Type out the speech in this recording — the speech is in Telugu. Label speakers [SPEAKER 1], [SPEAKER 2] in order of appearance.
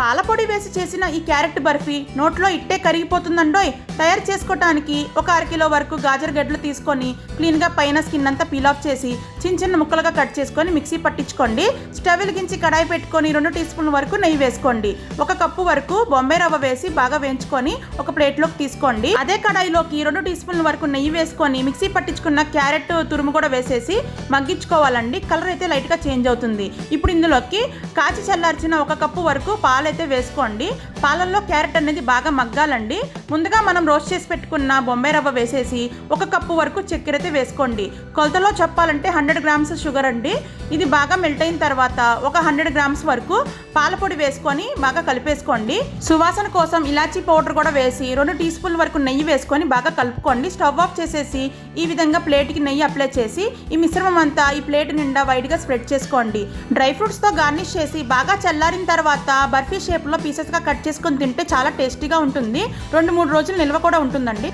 [SPEAKER 1] పాలపొడి వేసి చేసిన ఈ క్యారెట్ బర్ఫీ నోట్లో ఇట్టే కరిగిపోతుందండోయ్. తయారు చేసుకోవడానికి ఒక అరకిలో వరకు గాజర్ గడ్డలు తీసుకొని క్లీన్గా పైన స్కిన్ అంతా పీల్ ఆఫ్ చేసి చిన్న చిన్న ముక్కలుగా కట్ చేసుకొని మిక్సీ పట్టించుకోండి. స్టవ్ వెలిగించి కడాయి పెట్టుకొని 2 టీ స్పూన్ల వరకు నెయ్యి వేసుకోండి. 1 కప్పు వరకు బొంబాయి రవ్వ వేసి బాగా వేయించుకొని ఒక ప్లేట్లోకి తీసుకోండి. అదే కడాయిలోకి 2 టీ స్పూన్ల వరకు నెయ్యి వేసుకొని మిక్సీ పట్టించుకున్న క్యారెట్ తురుము కూడా వేసేసి మగ్గించుకోవాలండి. కలర్ అయితే లైట్గా చేంజ్ అవుతుంది. ఇప్పుడు ఇందులోకి కాచి చల్లార్చిన 1 కప్పు వరకు పాలైతే వేసుకోండి. పాలల్లో క్యారెట్ అనేది బాగా మగ్గాలండి. ముందుగా మనం రోస్ట్ చేసి పెట్టుకున్న బొంబాయి రవ్వ వేసేసి 1 కప్పు వరకు చక్కెర అయితే వేసుకోండి. కొలతలో చెప్పాలంటే 100 గ్రామ్స్ షుగర్ అండి. ఇది బాగా మెల్ట్ అయిన తర్వాత ఒక 100 గ్రామ్స్ వరకు పాలపొడి వేసుకొని బాగా కలిపేసుకోండి. సువాసన కోసం ఇలాచీ పౌడర్ కూడా వేసి 2 టీ స్పూన్ల వరకు నెయ్యి వేసుకొని బాగా కలుపుకోండి. స్టవ్ ఆఫ్ చేసేసి ఈ విధంగా ప్లేట్కి నెయ్యి అప్లై చేసి ఈ మిశ్రమం అంతా ఈ ప్లేట్ నిండా వైడ్గా స్ప్రెడ్ చేసుకోండి. డ్రై ఫ్రూట్స్తో గార్నిష్ చేసి బాగా చల్లారిన తర్వాత బర్ఫీ షేప్లో పీసెస్గా కట్ చేసుకొని తింటే చాలా టేస్టీగా ఉంటుంది. 2-3 రోజులు నిల్వ కూడా ఉంటుందండి.